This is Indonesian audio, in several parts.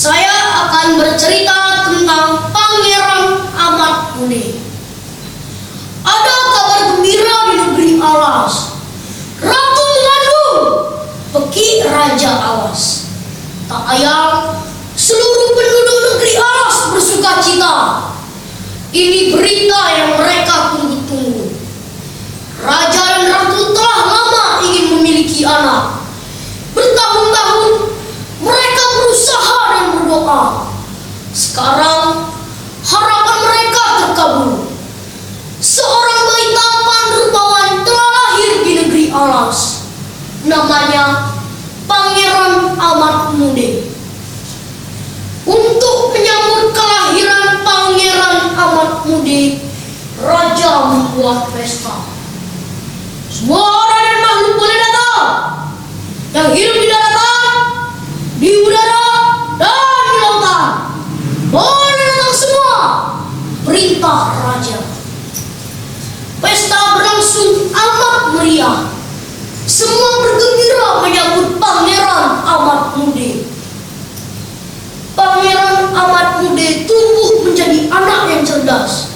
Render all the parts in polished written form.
Saya akan bercerita tentang Pangeran Amat Mune. Ada kabar gembira di negeri Alas. Ratu mengandung, Peki Raja Alas. Tak ayal, seluruh penduduk negeri Alas bersuka cita. Ini berita yang mereka tunggu-tunggu. Raja dan ratu telah lama ingin memiliki anak. Bertahun-tahun mereka berusaha dan berdoa. Sekarang harapan mereka terkabul. Seorang bayi tampan rupawan telah lahir di negeri Alas. Namanya Pangeran Amat Mune. Untuk menyambut kelahiran Pangeran Amat Mune, Raja membuat pesta. Semua orang dan makhluk boleh datang, yang hidup di daratan, di udara, dan di lautan. Boleh datang semua, perintah raja. Pesta berlangsung amat meriah. Semua bergembira menyambut Pangeran Amat Mune. Pangeran Amat Mune tumbuh menjadi anak yang cerdas.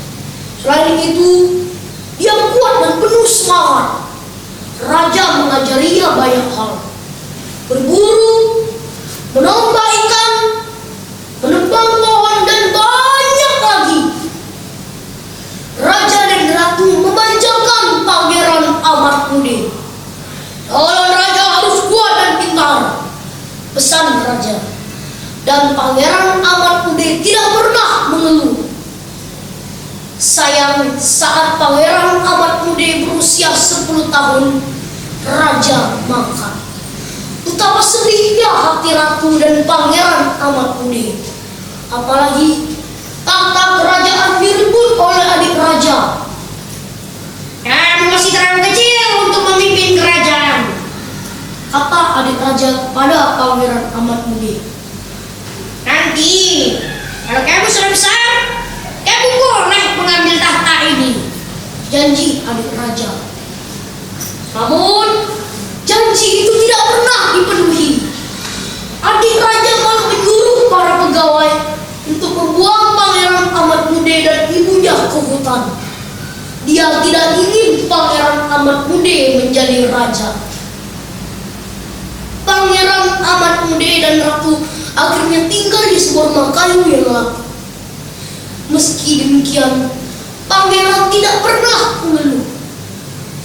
Selain itu, dia kuat dan penuh semangat. Raja mengajarinya banyak hal. Berburu, menambah ikan, menebang pohon, dan banyak lagi. Raja dan ratu memanjakan Pangeran Amat Mune. Calon raja harus kuat dan pintar, pesan raja. Dan Pangeran Amat Mune tidak pernah mengeluh. Sayang, saat Pangeran Amat Mune berusia 10 tahun, raja mangkat. Betapa sedihnya hati ratu dan Pangeran Amat Mune. Apalagi tahta kerajaan direbut oleh adik raja. Kamu masih terlalu kecil untuk memimpin kerajaan, kata adik raja kepada Pangeran Amat Mune. Nanti, kalau kamu sudah besar, kamu boleh mengambil tahta ini, janji adik raja. Namun, janji itu tidak pernah dipenuhi. Adik raja malah menyuruh para pegawai untuk membuang Pangeran Amat Mune dan ibunya ke hutan. Dia tidak ingin Pangeran Amat Mune menjadi raja. Pangeran Amat Mune dan ratu akhirnya tinggal di sebuah rumah kayu yang laku. Meski demikian, Pangeran tidak pernah mengeluh.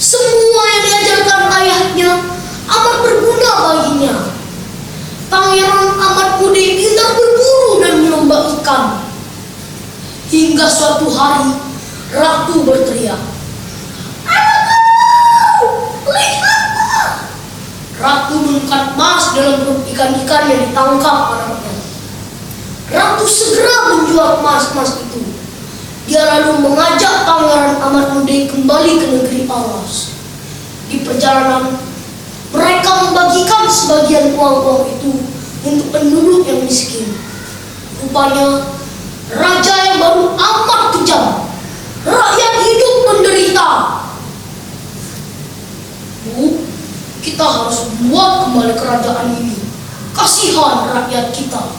Semua yang diajarkan ayahnya amat berguna baginya. Pangeran Amat Mune pintar berburu dan menembak ikan. Hingga suatu hari, ratu berteriak, "Anakku, lihatlah!" Ratu mengangkat emas dalam perut ikan-ikan yang ditangkap anaknya. Ratu segera menjual emas-emas itu. Dia lalu mengajak Pangeran Amat Mune kembali ke negeri Alas. Di perjalanan, mereka membagikan sebagian uang-uang itu untuk penduduk yang miskin. Rupanya, raja yang baru amat kejam. Rakyat hidup menderita. Bu, kita harus buat kembali kerajaan ini. Kasihan rakyat kita,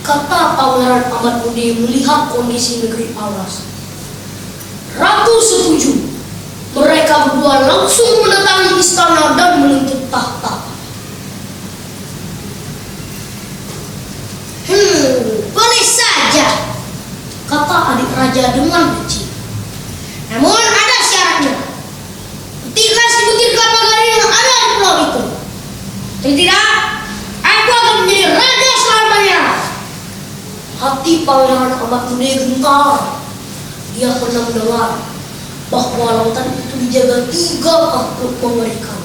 kata Pangeran Amat Mune melihat kondisi negeri Alas. Ratu setuju. Mereka berdua langsung mendatangi istana dan menuntut tahta. Boleh saja, kata adik raja dengan benci. Namun ada syaratnya. Petiklah sebutir kelapa gading yang ada di pulau itu. Tidak, aku akan menjadi raja selamanya. Hati Pangeran Amat Mune gentar. Dia pernah mendengar bahwa lautan itu dijaga 3 makhluk mengerikan.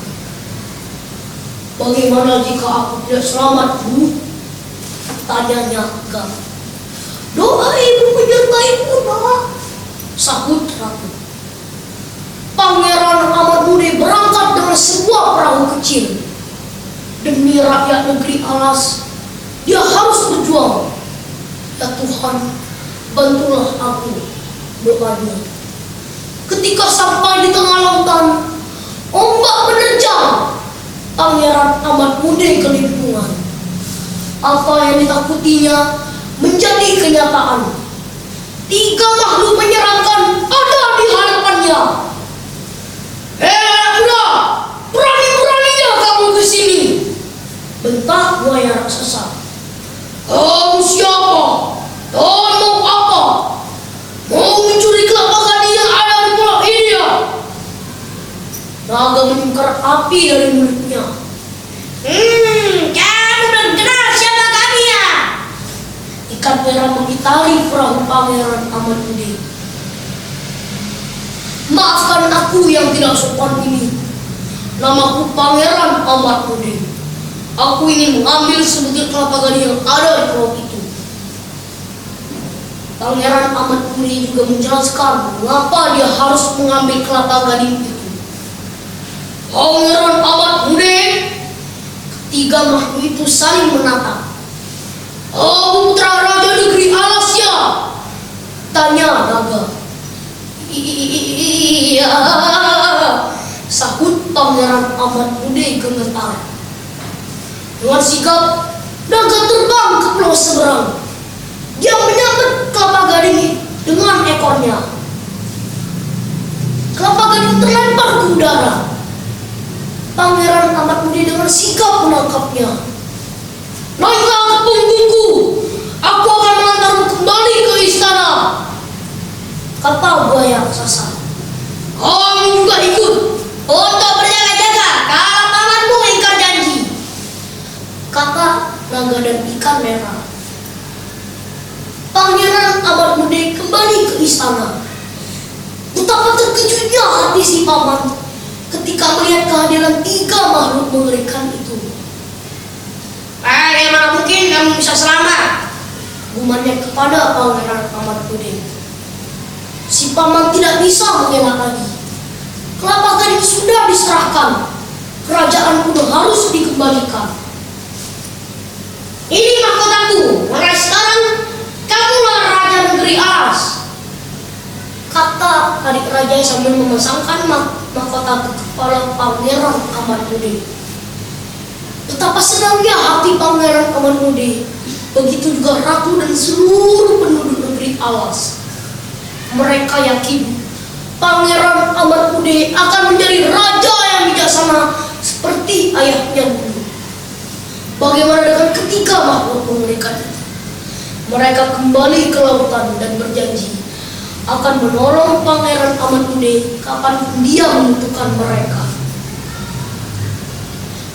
Bagaimana jika aku tidak selamat, Bu? Tanyanya Gam. Doa ibu menyertaiku, Nak, sahut ratu. Pangeran Amat Mune berangkat dengan sebuah perahu kecil. Demi rakyat negeri Alas, dia harus berjuang. Ya Tuhan, bantulah aku, doanya. Ketika sampai di tengah lautan, ombak menerjang. Pangeran Amat Mune kelimpungan. Apa yang ditakutinya menjadi kenyataan. 3 makhluk menyeramkan ada di hadapannya. Anak muda, berani-beraninya kamu ke sini, bentak buaya raksasa. Kamu siapa? Dan mau apa? Mau mencuri kelapa gading yang ada di pulau ini ya? Naga menyingkar api dari mulutnya. Kamu belum kenal siapa kami ya? Ikan merah mengitari perahu Pangeran Amatmudi. Maafkan aku yang tidak sopan ini. Namaku Pangeran Amatmudi. Aku ingin mengambil sebutir kelapa gading yang ada di pulau itu. Pangeran Amatmudi juga menjelaskan mengapa dia harus mengambil kelapa gading itu. Pangeran Amatmudi, ketiga makhluk itu saling menatap. "Oh, putra raja negeri Alas ya?" tanya naga. "Iya," sahut Pangeran Amatmudi gemetar. Dengan sigap, naga terbang ke pulau seberang. Dia menyabet kelapa gading dengan ekornya. Kelapa gading terlempar ke udara. Pangeran Amatmudi dengan sigap menangkapnya. "Naiklah ke punggungku, aku akan mengantarmu kembali ke istana," kata buaya raksasa. "Kamu juga ikut untuk berjaga-jaga kalau pamanmu ingkar janji," kata naga dan ikan merah. Pangeran Amatmudi kembali ke istana. Betapa terkejutnya hati si paman ketika melihat kehadiran 3 makhluk mengerikan itu. "Bagaimana mungkin kamu bisa selamat?" gumannya kepada Pangeran Amatmudi. Si paman tidak bisa mengelak lagi. Kelapa gading sudah diserahkan. Kerajaan kuno harus dikembalikan. "Ini mahkotaku. Mulai sekarang kamulah raja negeri Alas," kata adik raja sambil memasangkan mahkota ke kepala Pangeran Amatmudi. Betapa senangnya hati Pangeran Amatmudi. Begitu juga ratu dan seluruh penduduk negeri Alas. Mereka yakin Pangeran Amatmudi akan menjadi raja yang bijaksana seperti ayahnya dulu. Bagaimana dengan ketiga makhluk mengerikan itu? Mereka kembali ke lautan dan berjanji akan menolong Pangeran Amatmudi kapanpun dia membutuhkan mereka.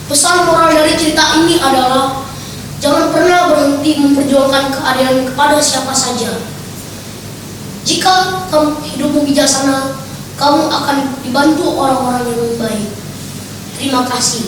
Pesan moral dari cerita ini adalah jangan pernah berhenti memperjuangkan keadilan kepada siapa saja. Jika kamu hidupmu bijaksana, kamu akan dibantu orang-orang yang baik. Terima kasih.